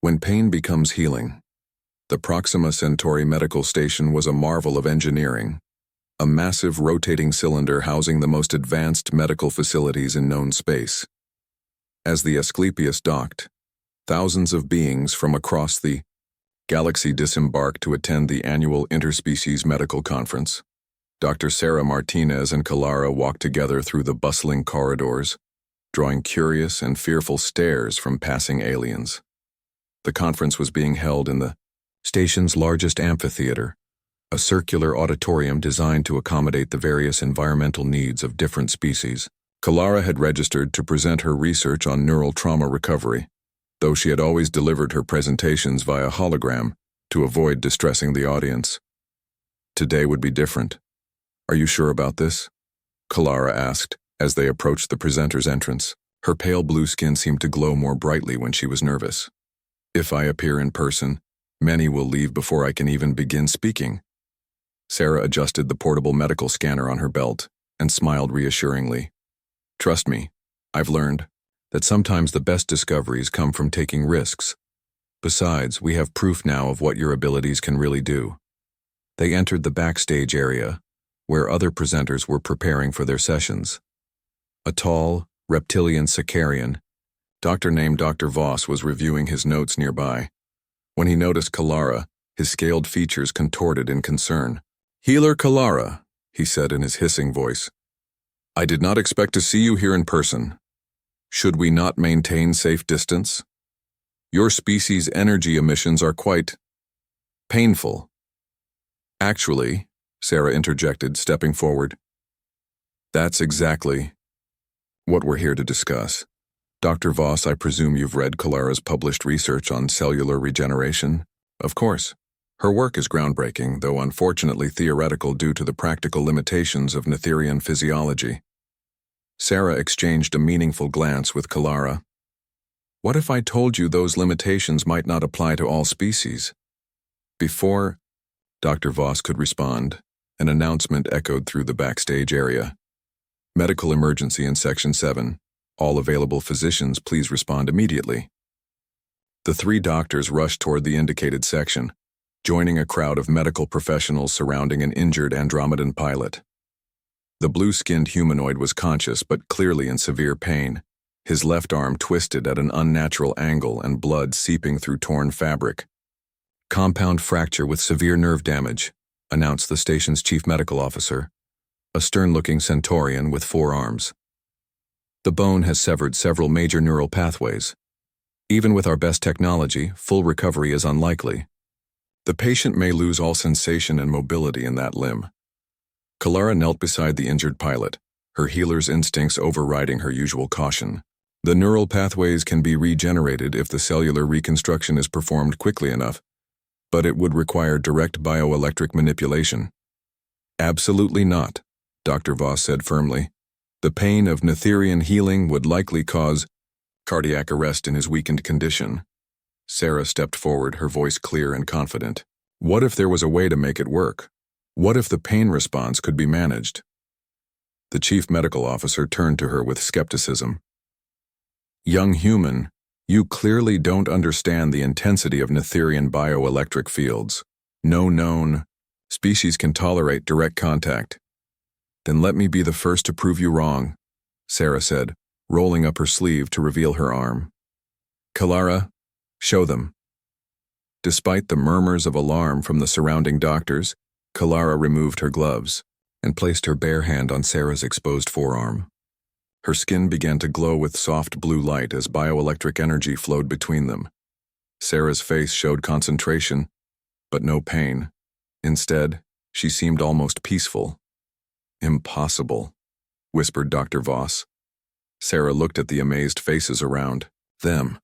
When pain becomes healing. The Proxima Centauri medical station was a marvel of engineering, a massive rotating cylinder housing the most advanced medical facilities in known space. As the Asclepius docked, thousands of beings from across the galaxy disembarked to attend the annual Interspecies Medical Conference. Dr. Sarah Martinez and Kalara walked together through the bustling corridors, drawing curious and fearful stares from passing aliens. The conference was being held in the station's largest amphitheater, a circular auditorium designed to accommodate the various environmental needs of different species. Kalara had registered to present her research on neural trauma recovery, though she had always delivered her presentations via hologram to avoid distressing the audience. Today would be different. "Are you sure about this?" Kalara asked as they approached the presenter's entrance. Her pale blue skin seemed to glow more brightly when she was nervous. "If I appear in person, many will leave before I can even begin speaking." Sarah adjusted the portable medical scanner on her belt and smiled reassuringly. "Trust me, I've learned that sometimes the best discoveries come from taking risks. Besides, we have proof now of what your abilities can really do." They entered the backstage area, where other presenters were preparing for their sessions. A tall, reptilian Sicarian, doctor named Dr. Voss, was reviewing his notes nearby. When he noticed Kalara, his scaled features contorted in concern. "Healer Kalara," he said in his hissing voice, "I did not expect to see you here in person. Should we not maintain safe distance? Your species' energy emissions are quite painful." "Actually," Sarah interjected, stepping forward, "that's exactly what we're here to discuss. Dr. Voss, I presume you've read Kalara's published research on cellular regeneration?" "Of course. Her work is groundbreaking, though unfortunately theoretical due to the practical limitations of Netherian physiology." Sarah exchanged a meaningful glance with Kalara. "What if I told you those limitations might not apply to all species?" Before Dr. Voss could respond, an announcement echoed through the backstage area. "Medical emergency in Section 7. All available physicians, please respond immediately." The three doctors rushed toward the indicated section, joining a crowd of medical professionals surrounding an injured Andromedan pilot. The blue-skinned humanoid was conscious but clearly in severe pain, his left arm twisted at an unnatural angle and blood seeping through torn fabric. "Compound fracture with severe nerve damage," announced the station's chief medical officer, a stern-looking Centaurian with 4 arms. "The bone has severed several major neural pathways. Even with our best technology, full recovery is unlikely. The patient may lose all sensation and mobility in that limb." Kalara knelt beside the injured pilot, her healer's instincts overriding her usual caution. "The neural pathways can be regenerated if the cellular reconstruction is performed quickly enough, but it would require direct bioelectric manipulation." "Absolutely not," Dr. Voss said firmly. "The pain of Netherian healing would likely cause cardiac arrest in his weakened condition." Sarah stepped forward, her voice clear and confident. "What if there was a way to make it work? What if the pain response could be managed?" The chief medical officer turned to her with skepticism. "Young human, you clearly don't understand the intensity of Netherian bioelectric fields. No known species can tolerate direct contact." "Then let me be the first to prove you wrong," Sarah said, rolling up her sleeve to reveal her arm. "Kalara, show them." Despite the murmurs of alarm from the surrounding doctors, Kalara removed her gloves and placed her bare hand on Sarah's exposed forearm. Her skin began to glow with soft blue light as bioelectric energy flowed between them. Sarah's face showed concentration, but no pain. Instead, she seemed almost peaceful. "Impossible," whispered Dr. Voss. Sarah looked at the amazed faces around them.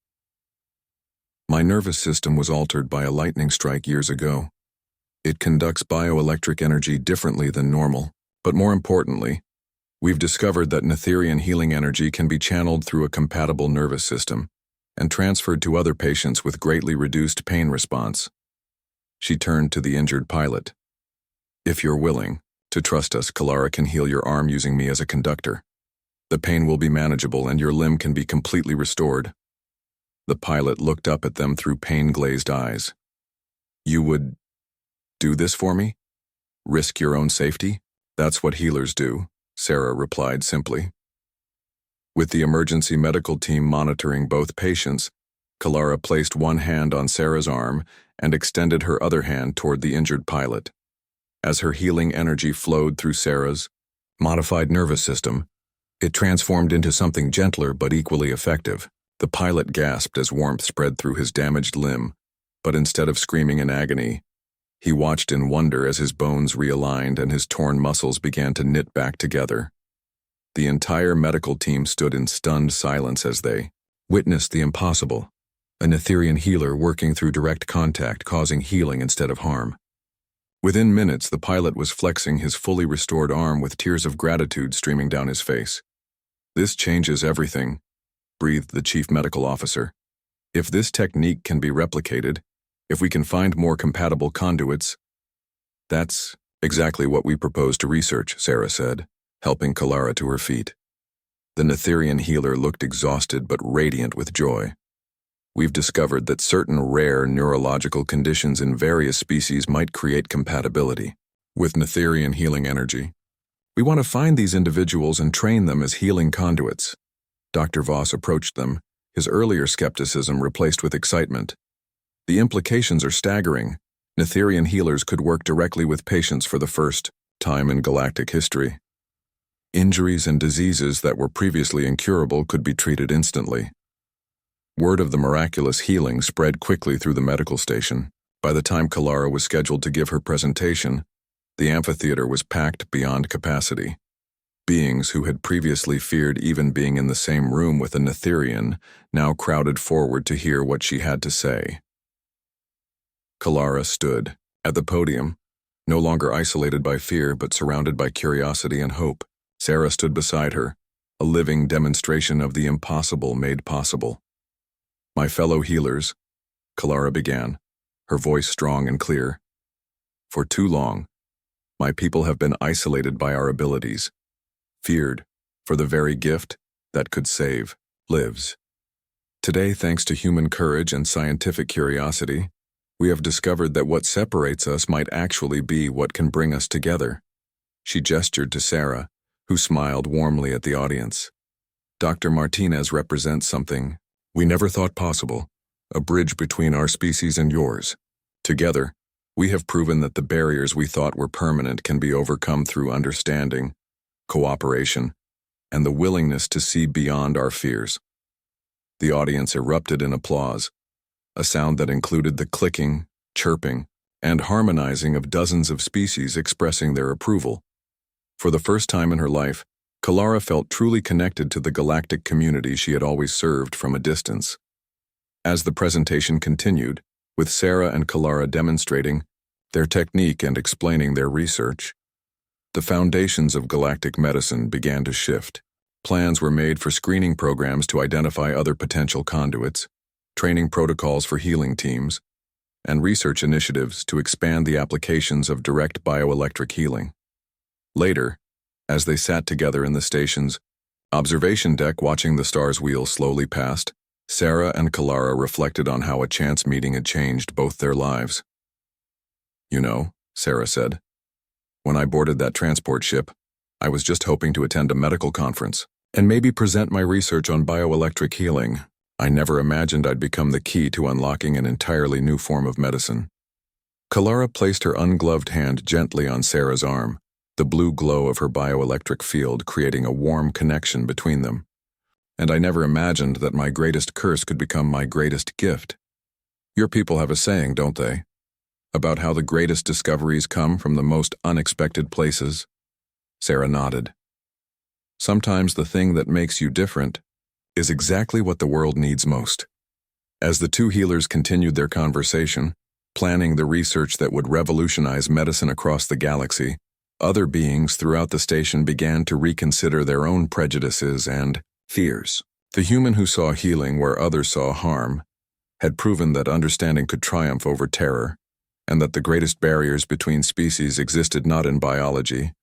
"My nervous system was altered by a lightning strike years ago. It conducts bioelectric energy differently than normal, but more importantly, we've discovered that Netherian healing energy can be channeled through a compatible nervous system and transferred to other patients with greatly reduced pain response." She turned to the injured pilot. "If you're willing to trust us, Kalara can heal your arm using me as a conductor. The pain will be manageable and your limb can be completely restored." The pilot looked up at them through pain-glazed eyes. "You would do this for me? Risk your own safety?" "That's what healers do," Sarah replied simply. With the emergency medical team monitoring both patients, Kalara placed one hand on Sarah's arm and extended her other hand toward the injured pilot. As her healing energy flowed through Sarah's modified nervous system, it transformed into something gentler but equally effective. The pilot gasped as warmth spread through his damaged limb, but instead of screaming in agony, he watched in wonder as his bones realigned and his torn muscles began to knit back together. The entire medical team stood in stunned silence as they witnessed the impossible, an Etherian healer working through direct contact causing healing instead of harm. Within minutes, the pilot was flexing his fully restored arm with tears of gratitude streaming down his face. "This changes everything," breathed the chief medical officer. "If this technique can be replicated, if we can find more compatible conduits..." "That's exactly what we propose to research," Sarah said, helping Kalara to her feet. The Netherian healer looked exhausted but radiant with joy. "We've discovered that certain rare neurological conditions in various species might create compatibility with Netherian healing energy. We want to find these individuals and train them as healing conduits." Dr. Voss approached them, his earlier skepticism replaced with excitement. "The implications are staggering. Netherian healers could work directly with patients for the first time in galactic history. Injuries and diseases that were previously incurable could be treated instantly." Word of the miraculous healing spread quickly through the medical station. By the time Kalara was scheduled to give her presentation, the amphitheater was packed beyond capacity. Beings who had previously feared even being in the same room with a Netherian now crowded forward to hear what she had to say. Kalara stood at the podium, no longer isolated by fear but surrounded by curiosity and hope. Sarah stood beside her, a living demonstration of the impossible made possible. "My fellow healers," Kalara began, her voice strong and clear. "For too long, my people have been isolated by our abilities, feared for the very gift that could save lives. Today, thanks to human courage and scientific curiosity, we have discovered that what separates us might actually be what can bring us together." She gestured to Sarah, who smiled warmly at the audience. "Dr. Martinez represents something we never thought possible, a bridge between our species and yours. Together, we have proven that the barriers we thought were permanent can be overcome through understanding, cooperation, and the willingness to see beyond our fears." The audience erupted in applause, a sound that included the clicking, chirping, and harmonizing of dozens of species expressing their approval. For the first time in her life, Kalara felt truly connected to the galactic community she had always served from a distance. As the presentation continued, with Sarah and Kalara demonstrating their technique and explaining their research, the foundations of galactic medicine began to shift. Plans were made for screening programs to identify other potential conduits, training protocols for healing teams, and research initiatives to expand the applications of direct bioelectric healing. Later, as they sat together in the station's observation deck watching the stars wheel slowly past, Sarah and Kalara reflected on how a chance meeting had changed both their lives. "You know," Sarah said, "when I boarded that transport ship, I was just hoping to attend a medical conference and maybe present my research on bioelectric healing. I never imagined I'd become the key to unlocking an entirely new form of medicine." Kalara placed her ungloved hand gently on Sarah's arm, the blue glow of her bioelectric field creating a warm connection between them. "And I never imagined that my greatest curse could become my greatest gift. Your people have a saying, don't they, about how the greatest discoveries come from the most unexpected places?" Sarah nodded. "Sometimes the thing that makes you different is exactly what the world needs most." As the two healers continued their conversation, planning the research that would revolutionize medicine across the galaxy, other beings throughout the station began to reconsider their own prejudices and fears. The human who saw healing where others saw harm had proven that understanding could triumph over terror, and that the greatest barriers between species existed not in biology,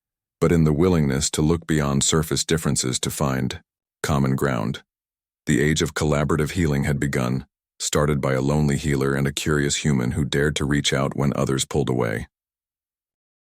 but in the willingness to look beyond surface differences to find common ground. The age of collaborative healing had begun, started by a lonely healer and a curious human who dared to reach out when others pulled away.